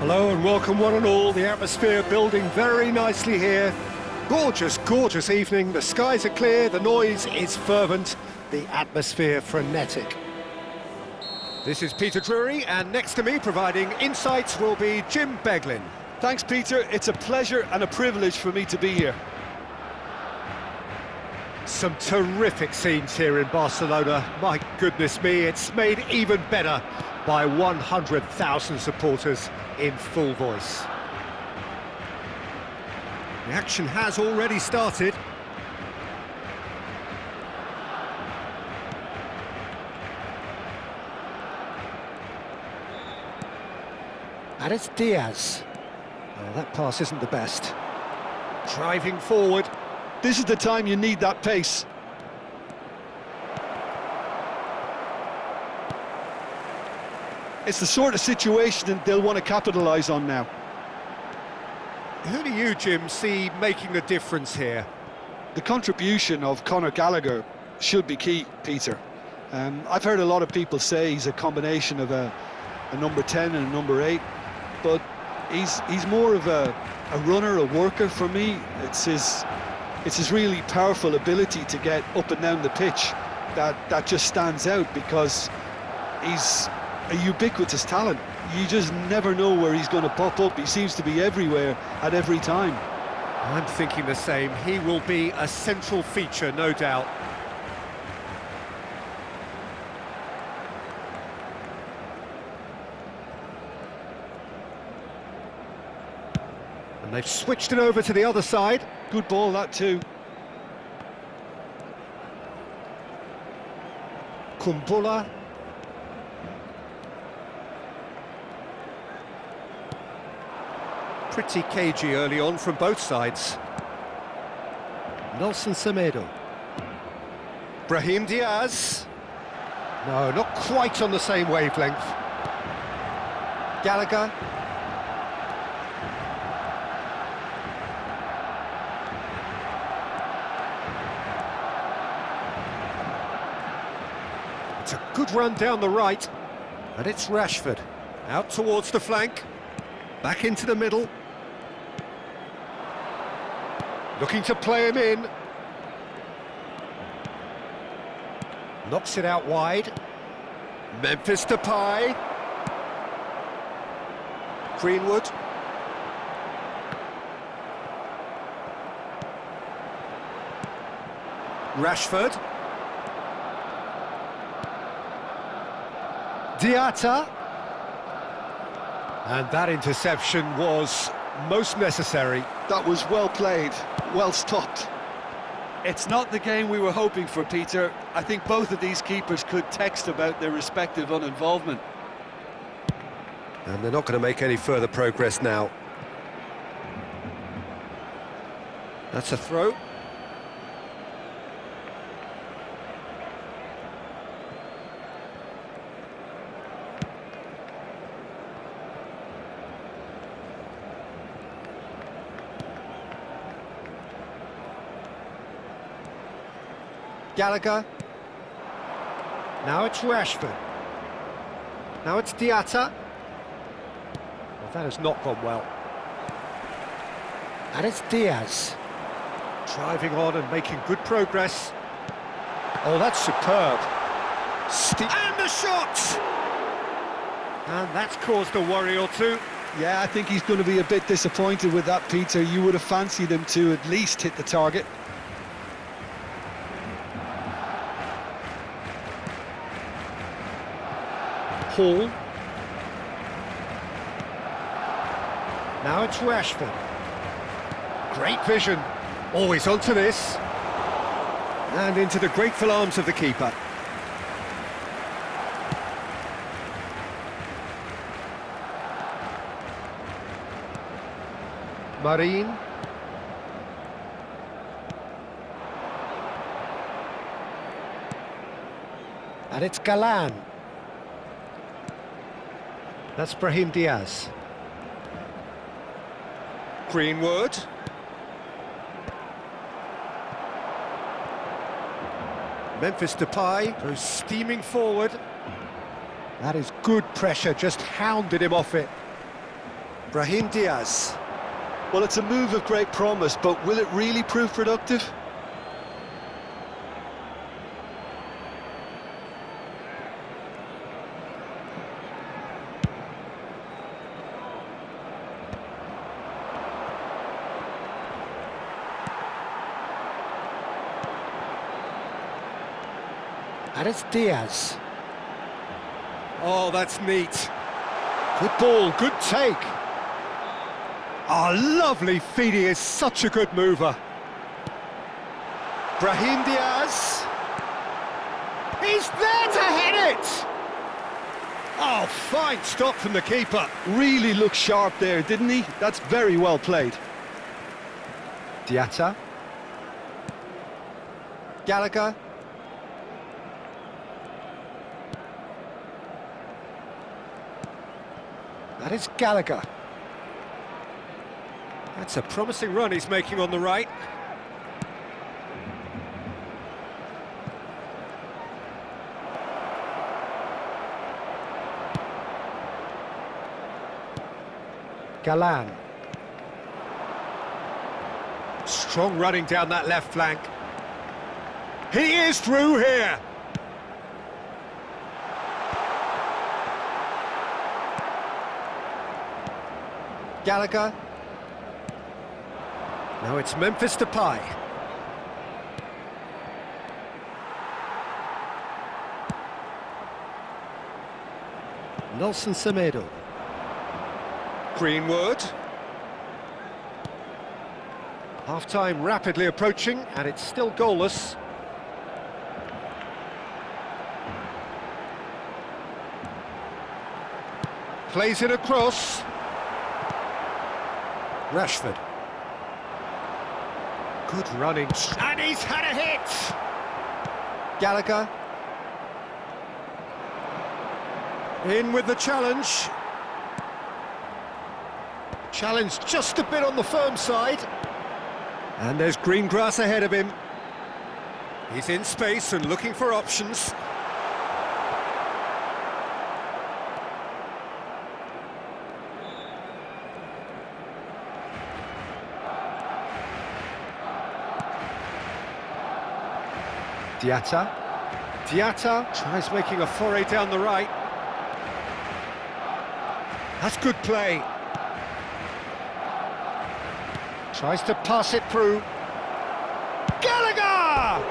Hello and welcome one and all. The atmosphere building very nicely here. Gorgeous, gorgeous evening. The skies are clear, the noise is fervent, the atmosphere frenetic. This is Peter Drury, and next to me providing insights will be Jim Beglin. Thanks, Peter. It's a pleasure and a privilege for me to be here. Some terrific scenes here in Barcelona. My goodness me, it's made even better by 100,000 supporters in full voice. The action has already started. And it's Diaz. Oh, that pass isn't the best. Driving forward. This is the time you need that pace. It's the sort of situation that they'll want to capitalise on now. Who do you, Jim, see making the difference here? The contribution of Conor Gallagher should be key, Peter. I've heard a lot of people say he's a combination of a number 10 and a number 8, but he's more of a runner, a worker for me. It's his really powerful ability to get up and down the pitch that just stands out, because he's a ubiquitous talent. You just never know where he's going to pop up. He seems to be everywhere at every time. I'm thinking the same. He will be a central feature, no doubt. And they've switched it over to the other side. Good ball, that too. Kumbula. Pretty cagey early on from both sides. Nelson Semedo. Brahim Diaz. No, not quite on the same wavelength. Gallagher. It's a good run down the right. And it's Rashford. Out towards the flank. Back into the middle. Looking to play him in. Knocks it out wide. Memphis Depay. Greenwood. Rashford. Diatta. And that interception was most necessary. That was well played, well stopped. It's not the game we were hoping for, Peter. I think both of these keepers could text about their respective uninvolvement. And they're not going to make any further progress now. That's a throw. Gallagher. Now it's Rashford. Now it's Diatta. Well, that has not gone well. And it's Diaz. Driving on and making good progress. Oh, that's superb. And the shot! And that's caused a worry or two. Yeah, I think he's going to be a bit disappointed with that, Peter. You would have fancied him to at least hit the target. Hall. Now it's Rashford. Great vision. Always onto this. And into the grateful arms of the keeper. Marin. And it's Galan. That's Brahim Diaz. Greenwood. Memphis Depay goes steaming forward. That is good pressure, just hounded him off it. Brahim Diaz. Well, it's a move of great promise, but will it really prove productive? And it's Diaz. Oh, that's neat. Good ball, good take. Oh, lovely feed, he is such a good mover. Brahim Diaz. He's there to head it! Oh, fine stop from the keeper. Really looked sharp there, didn't he? That's very well played. Diatta. Gallagher. That is Gallagher. That's a promising run he's making on the right. Galan. Strong running down that left flank. He is through here. Gallagher. Now it's Memphis Depay. Nelson Semedo. Greenwood. Half-time rapidly approaching, and it's still goalless. Plays it across. Rashford. Good running. And he's had a hit! Gallagher. In with the challenge. Challenge just a bit on the firm side. And there's green grass ahead of him. He's in space and looking for options. Diatta. Diatta tries making a foray down the right. That's good play. Tries to pass it through. Gallagher!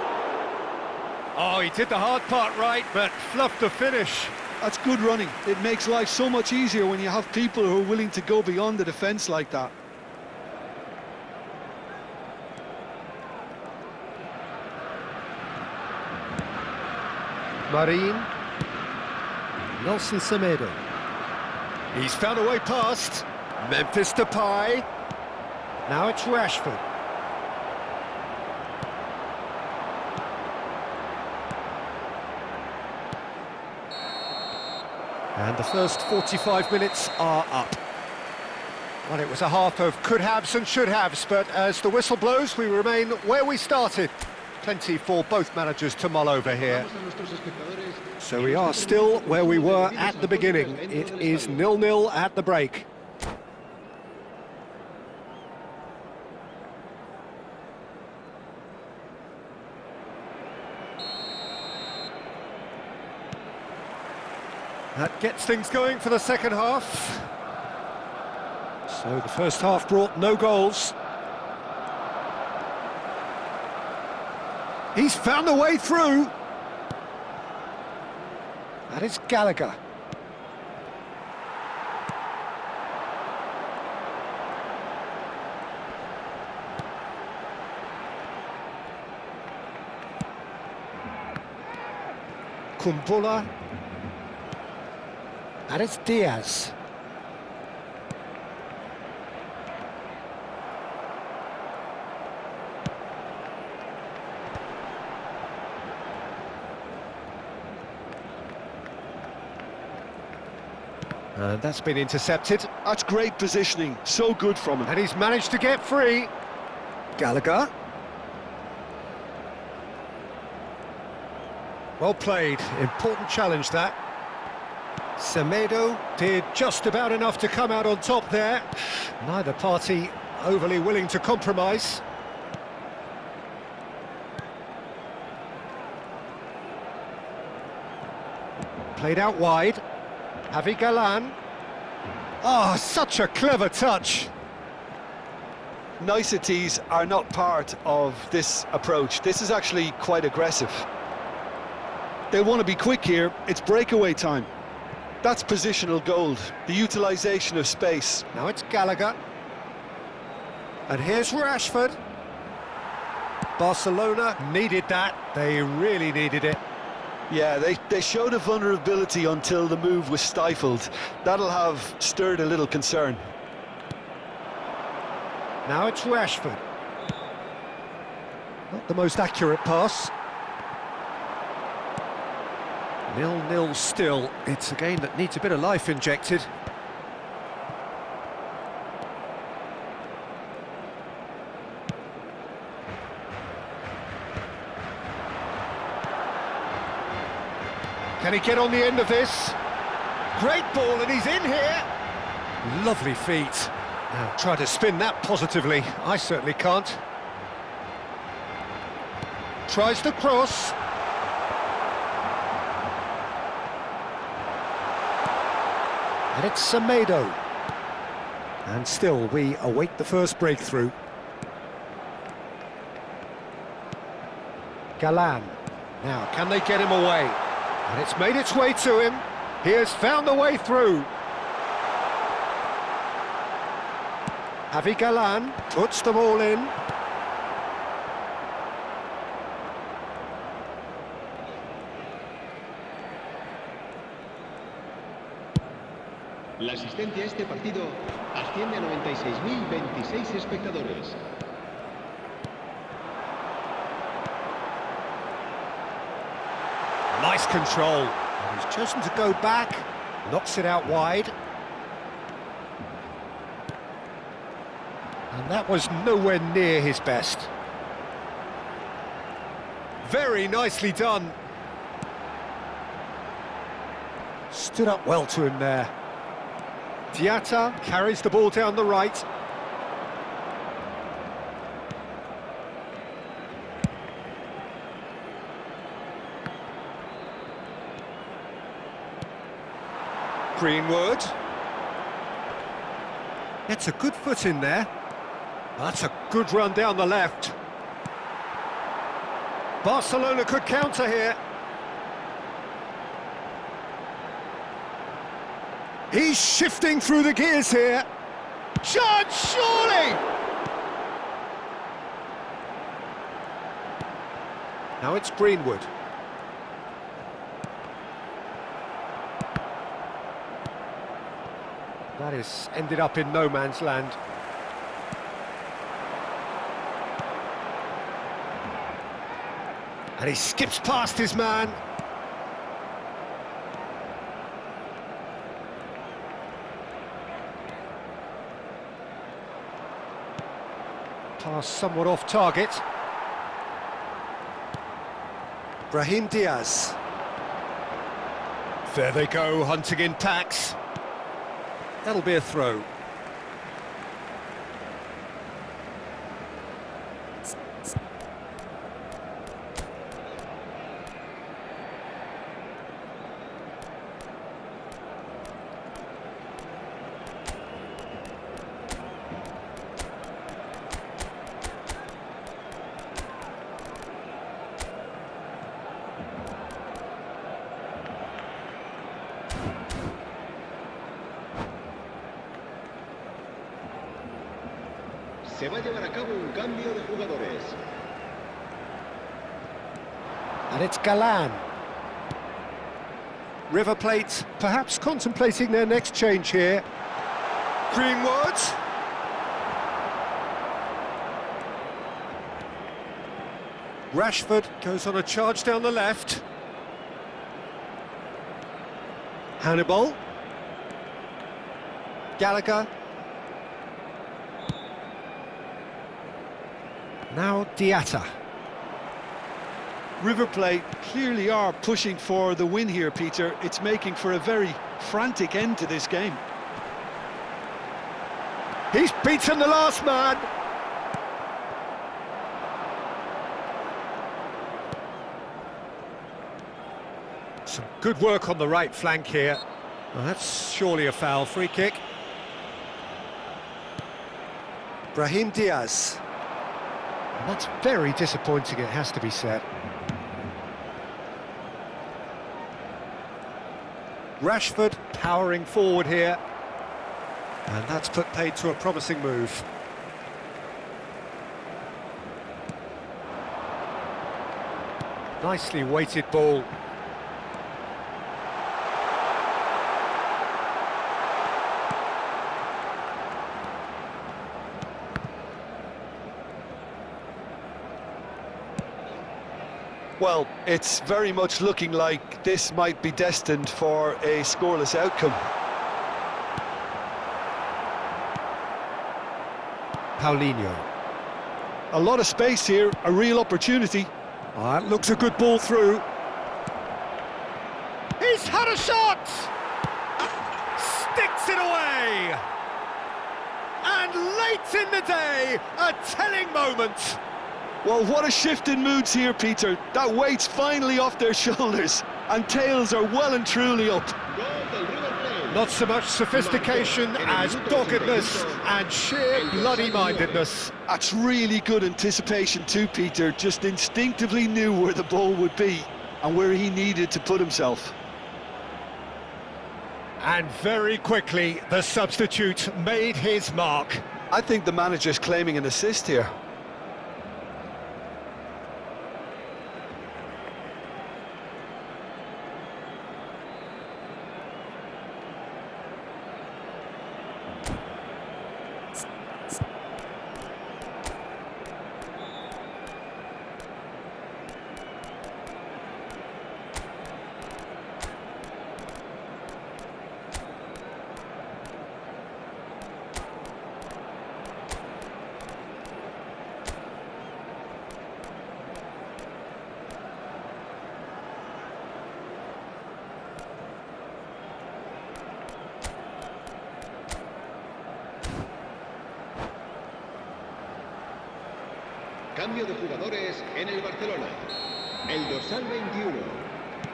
Oh, he did the hard part right, but fluffed the finish. That's good running. It makes life so much easier when you have people who are willing to go beyond the defence like that. Marin. Nelson Semedo. He's found a way past. Memphis Depay. Now it's Rashford. And the first 45 minutes are up. Well, it was a half of could-haves and should-haves, but as the whistle blows, we remain where we started. Plenty for both managers to mull over here. So we are still where we were at the beginning. It is 0-0 at the break. That gets things going for the second half. So the first half brought no goals. He's found a way through. That is Gallagher. Kumbula. And it's Diaz. And that's been intercepted. That's great positioning. So good from him. And he's managed to get free. Gallagher. Well played. Important challenge, that. Semedo did just about enough to come out on top there. Neither party overly willing to compromise. Played out wide. Javi Galan. Oh, such a clever touch. Niceties are not part of this approach. This is actually quite aggressive. They want to be quick here. It's breakaway time. That's positional gold, the utilisation of space. Now it's Gallagher. And here's Rashford. Barcelona needed that. They really needed it. Yeah, they showed a vulnerability until the move was stifled. That'll have stirred a little concern. Now it's Rashford. Not the most accurate pass. 0-0 still. It's a game that needs a bit of life injected. Can he get on the end of this? Great ball, and he's in here. Lovely feet. Now try to spin that positively. I certainly can't. Tries the cross. And it's Semedo. And still, we await the first breakthrough. Galan. Now, can they get him away? And it's made its way to him. He has found the way through. Javi Galan puts them all in. La asistencia a este partido asciende a 96.026 espectadores. Nice control. And he's chosen to go back, knocks it out wide. And that was nowhere near his best. Very nicely done. Stood up well to him there. Diatta carries the ball down the right. Greenwood. Gets a good foot in there. That's a good run down the left. Barcelona could counter here. He's shifting through the gears here. Chance, surely! Now it's Greenwood. That has ended up in no man's land. And he skips past his man. Pass somewhat off target. Brahim Diaz. There they go, hunting in packs. That'll be a throw. Se va a llevar a cabo un cambio de jugadores. And it's Galan. River Plate perhaps contemplating their next change here. Greenwood. Rashford goes on a charge down the left. Hannibal. Gallagher. Now Diatta. River Plate clearly are pushing for the win here, Peter. It's making for a very frantic end to this game. He's beaten the last man. Some good work on the right flank here. Well, that's surely a foul. Free kick. Brahim Diaz. And that's very disappointing, it has to be said. Rashford powering forward here. And that's put paid to a promising move. Nicely weighted ball. Well, it's very much looking like this might be destined for a scoreless outcome. Paulinho. A lot of space here, a real opportunity. That looks a good ball through. He's had a shot! Sticks it away! And late in the day, a telling moment. Well, what a shift in moods here, Peter. That weight's finally off their shoulders, and tails are well and truly up. Not so much sophistication as doggedness and sheer bloody-mindedness. That's really good anticipation too, Peter. Just instinctively knew where the ball would be and where he needed to put himself. And very quickly, the substitute made his mark. I think the manager's claiming an assist here. Cambio de jugadores en el Barcelona. El dorsal 21.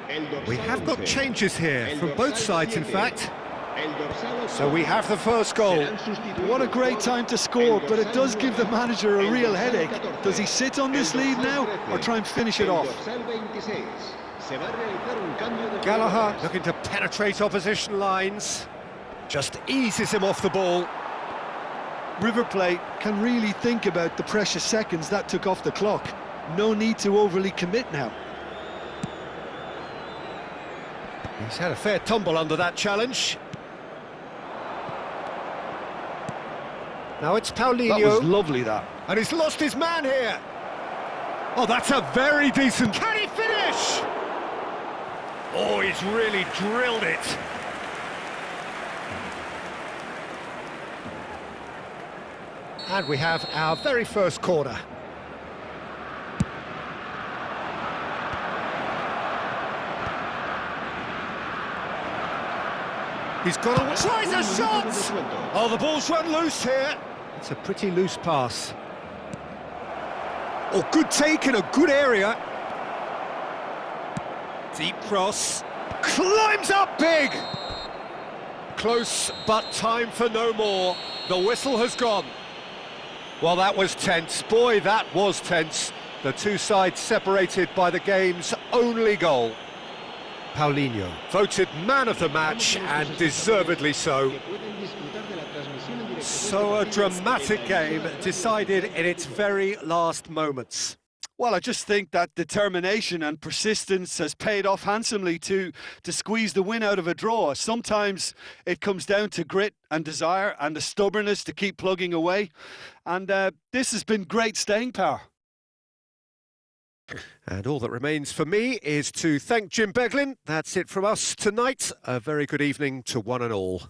El dorsal We have got 11. changes here from both sides, in fact. El dorsal 8. So we have the first goal. Serán sustituidos What a great por time to score, el but it does dorsal give the 9, manager a el real dorsal headache. 14, Does he sit on this el lead dorsal now, 13, or try and finish it el off? dorsal 26. Se va a realizar un cambio de Gallagher jugadores. looking to penetrate opposition lines. Just eases him off the ball. River Plate can really think about the precious seconds that took off the clock. No need to overly commit now. He's had a fair tumble under that challenge. Now it's Paulinho. That was lovely, that. And he's lost his man here. Oh, that's a very decent... Can he finish? Oh, he's really drilled it. And we have our very first corner. He's got a... Tries a shot! Oh, the ball's run loose here. It's a pretty loose pass. Oh, good take in a good area. Deep cross. Climbs up big! Close, but time for no more. The whistle has gone. Well, that was tense. Boy, that was tense. The two sides separated by the game's only goal. Paulinho, voted man of the match, and deservedly so. So a dramatic game, decided in its very last moments. Well, I just think that determination and persistence has paid off handsomely to squeeze the win out of a draw. Sometimes it comes down to grit and desire and the stubbornness to keep plugging away. And this has been great staying power. And all that remains for me is to thank Jim Beglin. That's it from us tonight. A very good evening to one and all.